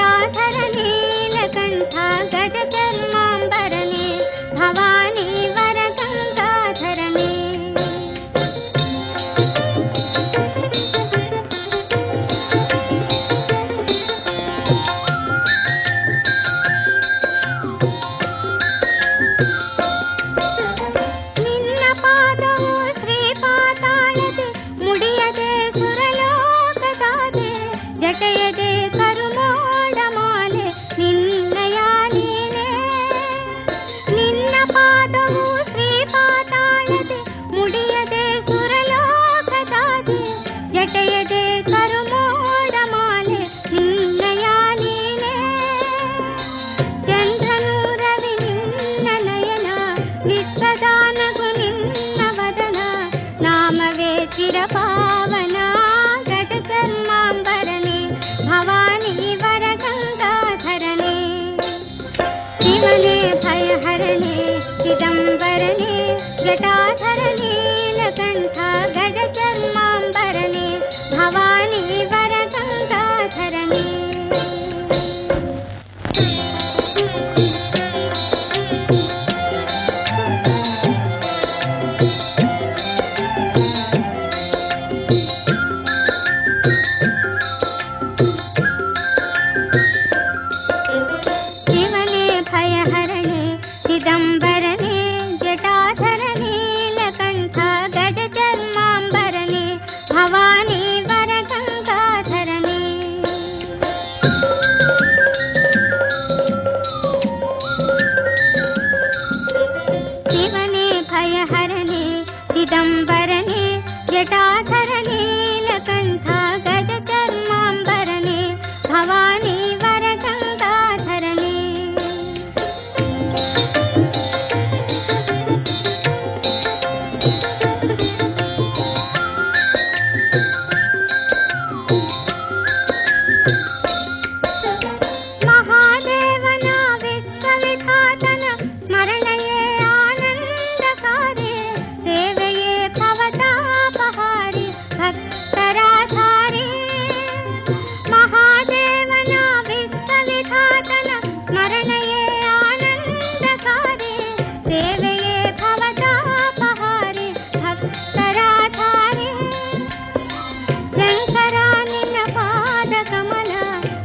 ಜಟಾಧರ ನೀಲಕಂಠ ಗಜಚರ್ಮಾಂಬರನೆ ಭವಾನಿ ವರ ಗಂಗಾಧರನೆ. ನಿನ್ನ ಪಾದವು ಶ್ರೀಪಾತಾಳದೆ ಮುಡಿಯದೆ ಸುರಲೋಕದಾದೆ ಜಟೆಯದೆ ಕರುಮೋಡ ಮಾಲೆ ನಿನ್ನಯ ನೀನೆ. ನಿನ್ನ ಪಾದವು ಶ್ರೀಪಾತಾಳದೆ ಮುಡಿಯದೆ ಸುರಲೋಕದಾದೆ ಜಟೆಯದೆ ಕರುಮೋಡ ಮಾಲೆ ನಿನ್ನಯ ನೀನೆ. ಚಂದ್ರನು ರವಿ ನಿನ್ನ ನಯನ ವಿಶ್ವದಾನಗು ನಿನ್ನ ವದನ ನಾಮವೇ ಚಿರಪಾವನ ಗಜಚರ್ಮಾಂಬರನೆ ಭವಾನಿ ವರ ಗಂಗಾಧರನೆ. ಶಿವನೇ ಭಯಹರನೆ ಚಿದಂಬರನೆ ಜಟಾಧರ ನೀಲಕಂಠ ಗಜಚರ್ಮಾಂಬರನೆ ಭವಾನಿ ವರ ಗಂಗಾಧರನೆ. ಶಿವನೇ ಭಯಹರನೆ ಚಿದಂಬರನೆ ಜಟಾಧರ ನೀಲಕಂಠ ಗಜಚರ್ಮಾಂಬರನೆ ಭವಾನಿ ವರ ಗಂಗಾಧರನೆ. ಶಿವನೇ ಭಯಹರನೆ ಚಿದಂಬರನೆ ಜಟಾಧರ ನೀಲಕಂಠ ಗಜಚರ್ಮಾಂಬರನೆ ಭವಾನಿ ವರ ಗಂಗಾಧರನೆ. ಮಹಾದೇವನ ವಿಶ್ವವಿಧಾತನ ಸ್ಮರಣೆಯೇ ಆನಂದಕಾರಿ ಸೇವೆಯೇ ಭವತಾಪಹಾರಿ ಭಕ್ತರಾಧಾರಿ. ಮಹಾದೇವನ ವಿಶ್ವವಿಧಾತನ ಸ್ಮರಣೆಯೇ ಆನಂದಕಾರಿ ಸೇವೆಯೇ ಭವತಾಪಹಾರಿ ಭಕ್ತರಾಧಾರಿ. ಶಂಕರ ನಿನ್ನ ಪಾದ ಕಮಲ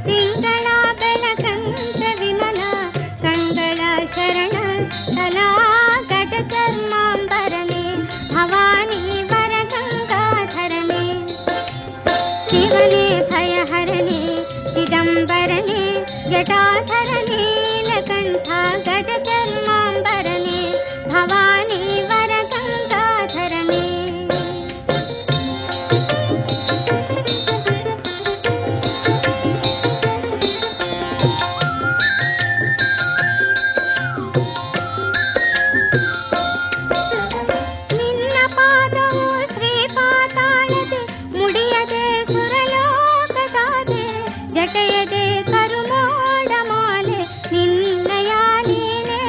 ತಿಂಗಳ ಬೆಳಕಂತ ವಿಮಲ ಕಂಗಳ ಶರಣ ಸ್ಥಳ ಗಜಚರ್ಮಾಂಬರನೆ ಭವಾನಿ ವರ ಗಂಗಾಧರನೆ. ಶಿವನೇ ಭಯಹರನೆ ಚಿದಂಬರನೆ ಜಟಾಧರ ನೀಲಕಂಠ ಗಜಚರ್ಮಾಂಬರನೆ ಭವಾನಿ ವರ ಗಂಗಾಧರನೆ. ನಿನ್ನ ಪಾದವು ಶ್ರೀಪಾತಾಳದೆ ಮುಡಿಯದೆ ಸುರಲೋಕದಾದೆ ಜಟೆಯದೆ ಕರುಮೋಡ ಮಾಲೆ ನಿನ್ನಯ ನೀನೆ.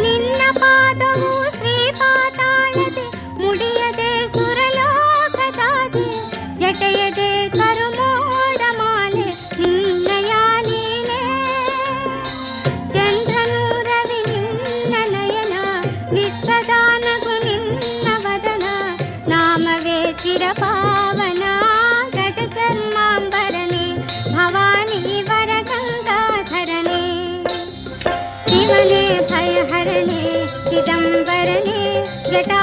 ನಿನ್ನ ಪಾದವು ಶ್ರೀಪಾತಾಳದೆ ಮುಡಿಯದೆ ಸುರಲೋಕದಾದೆ ಜಟೆಯದೆ ಕರುಮೋಡ ಮಾಲೆ ನಿನ್ನಯ ನೀನೆ. ಚಂದ್ರನು ರವಿ ನಿನ್ನ ನಯನ ವಿಶ್ವದಾನಗು ನಿನ್ನ ವದನ ನಾಮವೇ ಚಿರಪಾವನ ಗಜಚರ್ಮಾಂಬರನೆ ಭವಾನಿ ವರ ಗಂಗಾಧರನೆ. ಶಿವನೇ ಭಯಹರನೆ ಚಿದಂಬರನೆ ಜಟಾ